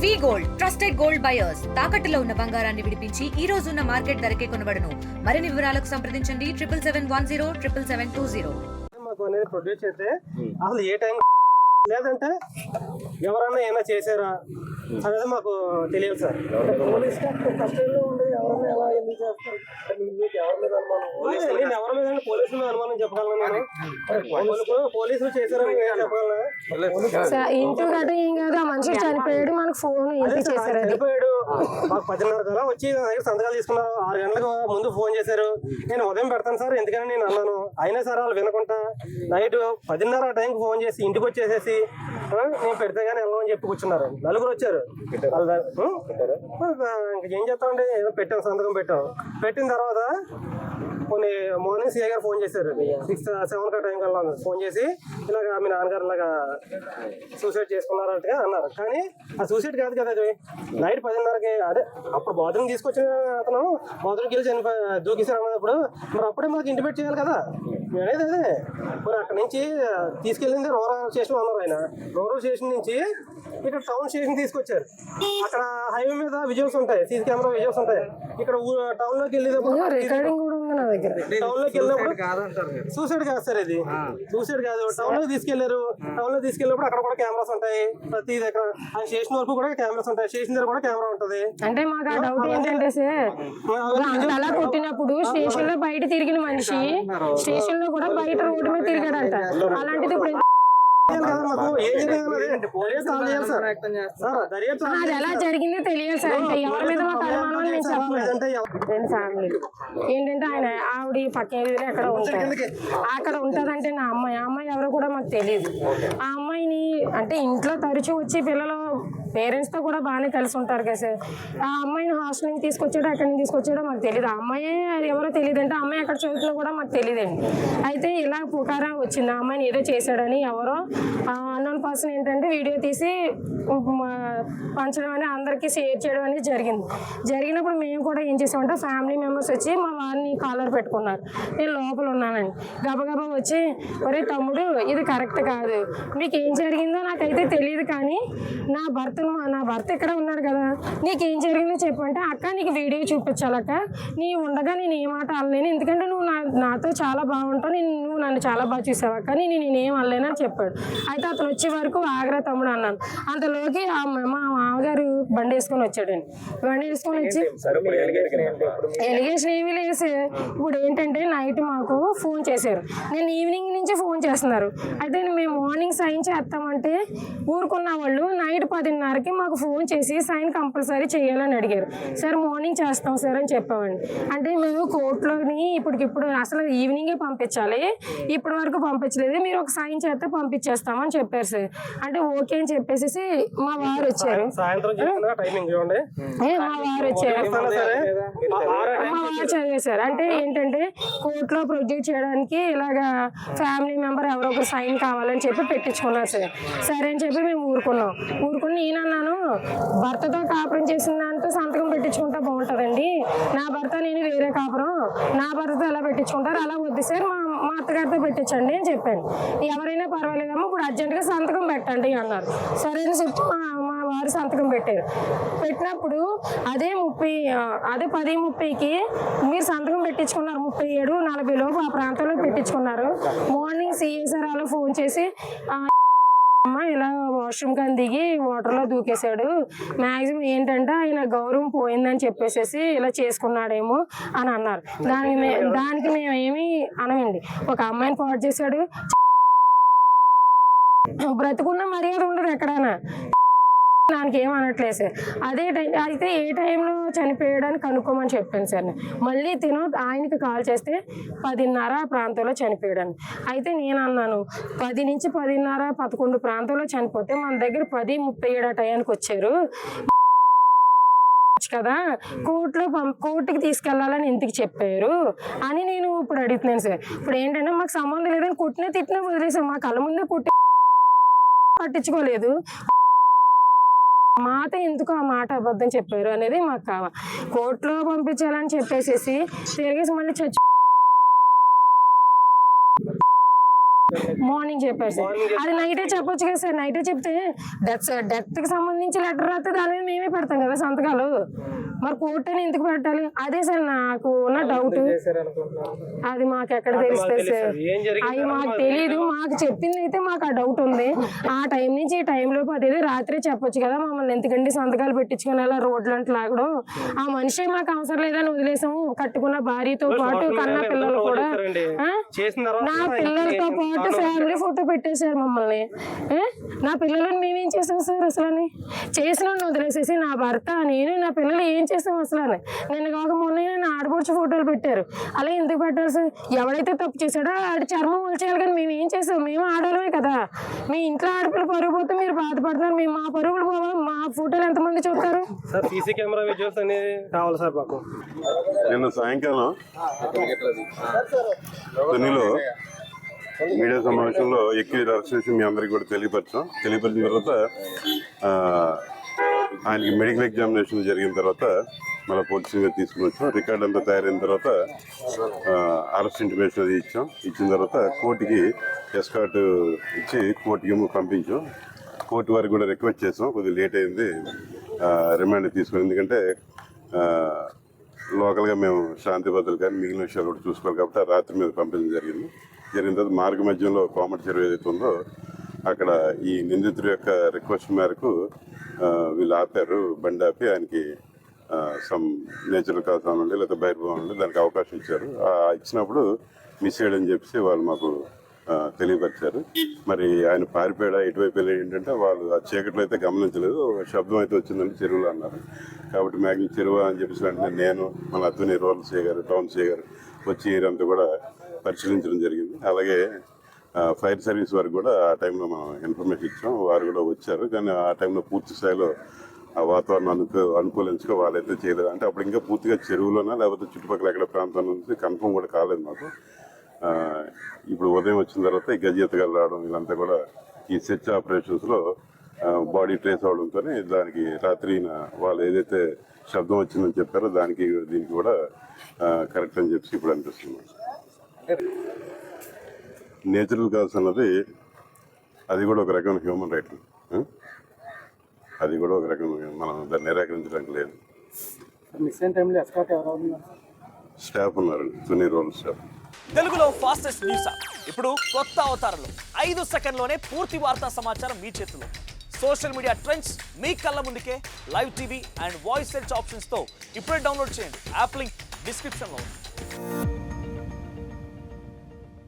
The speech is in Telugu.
వి గోల్డ్ ట్రస్టెడ్ గోల్డ్ బయర్స్ తాకట్టులో ఉన్న బంగారాన్ని విడిపించి ఈ రోజు ఉన్న మార్కెట్ ధరకే కొనబడును. మరిన్ని వివరాలకు సంప్రదించండి 77107720. మాకు అనేది ప్రొడ్యూస్ చేస్తే అసలు ఏ టైం లేదంటే ఎవరన్నా ఏమైనా చేశారా అనేది మాకు తెలియదు సార్. పోలీస్ కస్టడీలో ఉండి ఎవరన్నా ఎలా ఎందుకు చేస్తారు ఎవరి మీద అనుమానం? నేను ఎవరి మీద పోలీసుల మీద అనుమానం చెప్పగలను. నేను పోలీసులు చేశారని చెప్పగలను. ఇంటూ గట్ట ఏం కాదు, ఆ మనిషి చనిపోయాడు, మనకు ఫోన్ చనిపోయాడు. మాకు 10:30 కల్లా వచ్చి సంతకాలు తీసుకున్నారు. 6 గంటలకు ముందు ఫోన్ చేశారు. నేను ఉదయం పెడతాను సార్ ఎందుకని నేను అన్నాను. అయినా సార్ వాళ్ళు వినకుండా నైట్ 10:30 ఆ టైంకి ఫోన్ చేసి ఇంటికి వచ్చేసేసి నేను పెడితే కానీ వెళ్ళమని చెప్పి కూర్చున్నారు. నలుగురు వచ్చారు. ఏం చెప్తామంటే ఏదో పెట్టాం, సంతకం పెట్టిన తర్వాత కొన్ని మార్నింగ్ సీఏ గారు ఫోన్ చేశారు. 6-7 టైం కల్లా ఫోన్ చేసి ఇలాగ మీ నాన్నగారు ఇలాగా సూసైడ్ చేసుకున్నారంటగా అన్నారు. కానీ ఆ సూసైడ్ కాదు కదా, అది నైట్ 10:30కి అదే అప్పుడు బాత్రూమ్ తీసుకొచ్చిన అతను బాత్రూమ్కి వెళ్ళి దూకేశారు అన్నప్పుడు మరి అప్పుడే మాకు ఇంటిమేట్ చేయాలి కదా. అనేది అదే మరి అక్కడి నుంచి తీసుకెళ్ళింది రూరల్ స్టేషన్ అన్నారు. ఆయన రూరల్ స్టేషన్ నుంచి ఇక్కడ టౌన్ స్టేషన్ తీసుకొచ్చారు. అక్కడ హైవే మీద విజువల్స్ ఉంటాయి, సీసీ కెమెరా విజువల్స్ ఉంటాయి. ఇక్కడ టౌన్ లోకి వెళ్ళేటప్పుడు టౌన్ లోకి వెళ్ళినప్పుడు సూసైడ్ కాదు సార్, ఇది సూసైడ్ కాదు. టౌన్ లోకి తీసుకెళ్లారు. టౌన్ లో తీసుకెళ్ళినప్పుడు అక్కడ కూడా కెమెరాస్ ఉంటాయి. ప్రతి దగ్గర ఆ స్టేషన్ వరకు కూడా కెమెరాస్ ఉంటాయి. స్టేషన్ దగ్గర కూడా కెమెరా ఉంటది. అంటే మాకు ఆ డౌట్ ఏంటంటే సార్, అలా కొట్టినప్పుడు స్టేషన్ లో బయట తిరిగిన మనిషి స్టేషన్ లో కూడా బయట రోడ్డు మీద తిరిగాడంట. అలాంటిది ఇప్పుడు అది ఎలా జరిగిందో తెలియదు సార్. అంటే ఎవరి మీద మాకు అనుమానం నేను చెప్పలేదు. ఫ్యామిలీ ఏంటంటే ఆయన ఆవిడ పక్క ఎక్కడ ఉంటారు, అక్కడ ఉంటదంటే నా అమ్మాయి ఎవరో కూడా మాకు తెలియదు. ఆ అమ్మాయిని అంటే ఇంట్లో తరచూ వచ్చి పిల్లలు పేరెంట్స్ తో కూడా బాగానే కలిసి ఉంటారు కదా సార్. ఆ అమ్మాయిని హాస్టల్ నుంచి తీసుకొచ్చాడో అక్కడి నుంచి తీసుకొచ్చాడో మాకు తెలియదు. ఆ అమ్మాయి ఎవరో తెలియదు అంటే అమ్మాయి అక్కడ చదువుతున్నా కూడా మాకు తెలియదండి. అయితే ఇలా పుకారా వచ్చింది ఆ అమ్మాయిని ఏదో చేశాడని. ఎవరో అన్నోన్ పర్సన్ ఏంటంటే వీడియో తీసి పంచడం అని అందరికీ షేర్ చేయడం అనేది జరిగినప్పుడు మేము కూడా ఏం చేసామంటే ఫ్యామిలీ మెంబర్స్ వచ్చి మా వారిని కాలర్ పెట్టుకున్నారు. నేను లోపల ఉన్నానండి. గబగబా వచ్చి ఒరే తమ్ముడు ఇది కరెక్ట్ కాదు, మీకు ఏం జరిగిందో నాకైతే తెలియదు, కానీ నా భర్త ఇక్కడ ఉన్నాడు కదా, నీకేం జరిగిందో చెప్పంటే అక్క నీకు వీడియో చూపించాలక్క, నీ ఉండగా నేను ఏ మాట అనలేను, ఎందుకంటే నువ్వు నాతో చాలా బాగుంటావు, నువ్వు నన్ను చాలా బాగా చూసావు అక్క, నేనేం అనలేను అని చెప్పాడు. అయితే అతను వచ్చే వరకు ఆగ్రా తమ్ముడు అన్నాను. అంతలోకి మా మామగారు బండి వేసుకొని వచ్చాడండి. బండి వేసుకొని వచ్చి ఎలిగేషన్ ఏమీ లేదు సార్. ఇప్పుడు ఏంటంటే నైట్ మాకు ఫోన్ చేశారు, నేను ఈవినింగ్ నుంచి ఫోన్ చేస్తున్నారు. అయితే మేము మార్నింగ్ సైన్ చేస్తామంటే ఊరుకున్న వాళ్ళు నైట్ 10:30కి మాకు ఫోన్ చేసి సైన్ కంపల్సరీ చేయాలని అడిగారు. సార్ మార్నింగ్ చేస్తాం సార్ అని చెప్పామండి. అంటే మేము కోర్టులోని ఇప్పటికిప్పుడు అసలు ఈవినింగే పంపించాలి, ఇప్పటి వరకు పంపించలేదు, మీరు ఒక సైన్ చేస్తే పంపించేస్తామని చెప్పారు సార్. అంటే ఓకే అని చెప్పేసి మా వారు వచ్చారు. చదివేశారు. అంటే ఏంటంటే కోర్టులో ప్రొడ్యూస్ చేయడానికి ఇలాగా ఫ్యామిలీ మెంబర్ ఎవరో ఒకరు సైన్ కావాలని చెప్పి పెట్టించుకున్నారు సార్. సరే అని చెప్పి మేము ఊరుకుని నేనన్నాను, భర్తతో కాపురం చేసిన దాంతో సంతకం పెట్టించుకుంటా బాగుంటుందండి, నా భర్త నేను వేరే కాపురం, నా భర్తతో ఎలా పెట్టించుకుంటారు, అలా వద్దు సార్ మా అత్తగారితో పెట్టించండి అని చెప్పాను. ఎవరైనా పర్వాలేదమ్మా ఇప్పుడు అర్జెంటుగా సంతకం పెట్టండి అన్నారు. సరే అని చెప్పి మా వారు సంతకం పెట్టినప్పుడు అదే 10:30కి మీరు సంతకం పెట్టించుకున్నారు, 37:40 లోపు ఆ ప్రాంతంలో పెట్టించుకున్నారు. మార్నింగ్ సీఏ సార్ అలా ఫోన్ చేసి అమ్మ ఇలా వాష్రూమ్ కానీ దిగి వాటర్లో దూకేశాడు, మ్యాక్సిమం ఏంటంటే ఆయన గౌరవం పోయిందని చెప్పేసి ఇలా చేసుకున్నాడేమో అని అన్నారు. దానికి మేము ఏమి అనమండి. ఒక అమ్మాయిని పాడు చేశాడు, బ్రతుకున్న మర్యాద ఉండదు ఎక్కడైనా, దానికి ఏం అనట్లేదు సార్. అదే టైం అయితే ఏ టైంలో చనిపోయాడని కనుక్కోమని చెప్పాను సార్. మళ్ళీ ఆయనకి కాల్ చేస్తే 10:30 ప్రాంతంలో చనిపోయాడని. అయితే నేను అన్నాను 10 నుంచి 10:30, 11 ప్రాంతంలో చనిపోతే మన దగ్గర 10:37 టయానికి వచ్చారు కదా, కోర్టుకి తీసుకెళ్లాలని ఎందుకు చెప్పారు అని నేను ఇప్పుడు అడుగుతున్నాను సార్. ఇప్పుడు ఏంటంటే మాకు సంబంధం లేదని కొట్టినా తిట్టినా వదిలేసాం, మా కళ్ళ ముందే పట్టించుకోలేదు, మాట ఎందుకు ఆ మాట అబద్ధం చెప్పారు అనేది మాకు కావాలి. కోర్టులో పంపించాలని చెప్పేసి తిరిగేసి మళ్ళీ మార్నింగ్ చెప్పారు సార్. అది నైటే చెప్పొచ్చు కదా సార్. నైటే చెప్తే డెత్ కి సంబంధించి లెటర్ రాస్తే దాని మీద మేమే పెడతాం కదా సంతకాలు. మరి కోర్టు అని ఎందుకు పెట్టాలి? అదే సార్ నాకు ఉన్న డౌట్. అది మాకు ఎక్కడ తెలుస్తుంది సార్? అవి మాకు తెలియదు. మాకు చెప్పింది అయితే మాకు ఆ డౌట్ ఉంది. ఆ టైం నుంచి ఈ టైంలోపు అదేదో రాత్రే చెప్పొచ్చు కదా మమ్మల్ని ఎందుకంటే సంతకాలు పెట్టించుకుని అలా రోడ్లు అంటే లాగడం. ఆ మనిషి మాకు అవసరం లేదని వదిలేసాము. కట్టుకున్న భార్యతో పాటు కన్న పిల్లలు కూడా నా పిల్లలతో పాటు ఫ్యామిలీ ఫోటో పెట్టేశారు మమ్మల్ని. నా పిల్లలను మేమేం చేసాం సార్? అసలు చేసిన వదిలేసేసి నా భర్త నేను నా పిల్లలు ఏం చేసాం అసలు? నిన్న కాక మొన్న నా ఆడపడుచు ఫోటోలు పెట్టారు. అలా ఎందుకు పెట్టారు సార్? ఎవడైతే తప్పు చేశాడో ఆడి చర్మం వల్చేయాలి. కానీ మేము ఏం చేసాం? మేము ఆడవాళ్ళమే కదా. మీ ఇంట్లో ఆడపిల్ల పరుగు పోతే మీరు బాధపడుతున్నారు. మేము మా పరుగులు పోవాలి. మా ఫోటోలు ఎంతమంది చూస్తారు సార్? సీసీ కెమెరా విజువల్స్ అనేది కావాలి సార్ మాకు. నిన్న సాయంకాలం తునిలో మీడియా సమావేశంలో ఎక్కువ అరెస్ట్ చేసి మీ అందరికీ కూడా తెలియపరిచిన తర్వాత ఆయనకి మెడికల్ ఎగ్జామినేషన్ జరిగిన తర్వాత మళ్ళీ పోలీసుగా తీసుకుని వచ్చాం. రికార్డ్ అంతా తయారైన తర్వాత అరెస్ట్ ఇంటిమేషన్ అది ఇచ్చిన తర్వాత కోర్టుకి ఎస్కార్ట్ ఇచ్చి కోర్టుకి పంపించాం. కోర్టు వారికి కూడా రిక్వెస్ట్ చేసాం. కొద్దిగా లేట్ అయింది రిమాండ్ తీసుకుని, ఎందుకంటే లోకల్గా మేము శాంతి భద్రతలు కానీ మిగిలిన విషయాలు కూడా చూసుకోవాలి కాబట్టి రాత్రి మీద పంపించడం జరిగిన తర్వాత మార్గ మధ్యంలో కోమటి చెరువు ఏదైతే ఉందో అక్కడ ఈ నిందితుడి యొక్క రిక్వెస్ట్ మేరకు వీళ్ళు ఆపారు. బండి ఆపి ఆయనకి సమ్ నేచురల్ కాజ్ ఉండి లేకపోతే బహిర్భావం ఉండి దానికి అవకాశం ఇచ్చారు. ఇచ్చినప్పుడు మిస్ చేయడని చెప్పేసి వాళ్ళు మాకు తెలియపరిచారు. మరి ఆయన పారిపోయాడా ఎటువైపు వెళ్ళి ఏంటంటే వాళ్ళు ఆ చీకట్లో అయితే గమనించలేదు. శబ్దం అయితే వచ్చిందని చెరువులో అన్నారు. కాబట్టి మ్యాగ్జిన్ చెరువు అని చెప్పేసి వెంటనే నేను మన అత్తుని రూరల్ సీఏ గారు టౌన్ సీఏ గారు వచ్చి ఏరియా అంతా కూడా పరిశీలించడం జరిగింది. అలాగే ఫైర్ సర్వీస్ వారికి కూడా ఆ టైంలో మనం ఇన్ఫర్మేషన్ ఇచ్చాం. వారు కూడా వచ్చారు. కానీ ఆ టైంలో పూర్తి స్థాయిలో ఆ వాతావరణం అనుకూలించుకో వాళ్ళైతే చేయలేదు. అంటే అప్పుడు ఇంకా పూర్తిగా చెరువులోనా లేకపోతే చుట్టుపక్కల ఎక్కడ ప్రాంతం నుంచి కన్ఫర్మ్ కూడా కాలేదు మాకు. ఇప్పుడు ఉదయం వచ్చిన తర్వాత ఈ గజెత్తగాలు రావడం వీళ్ళంతా కూడా ఈ సెర్చ్ ఆపరేషన్స్లో బాడీ ట్రేస్ అవడంతో దానికి రాత్రి వాళ్ళు ఏదైతే శబ్దం వచ్చిందని చెప్పారో దీనికి కూడా కరెక్ట్ అని చెప్పి ఇప్పుడు అనిపిస్తుంది. నేచురల్ కాజ్ అన్నది అది కూడా ఒక రకమైన హ్యూమన్ రైట్. అది కూడా ఒక రకమైన మనం దాన్ని నిరాకరించడానికి లేదు. స్టాఫ్ ఉన్నారు, తుని రోల్ స్టాఫ్. తెలుగులో ఫాస్టెస్ట్ న్యూస్ ఇప్పుడు కొత్త అవతారంలో 5 సెకండ్లోనే పూర్తి వార్తా సమాచారం మీ చేతిలో. సోషల్ మీడియా ట్రెండ్స్ మీ కళ్ళ ముందుకే live TV and voice search ఆప్షన్స్తో ఇప్పుడే డౌన్లోడ్ చేయండి. యాప్ లింక్ డిస్క్రిప్షన్లో ఉంది.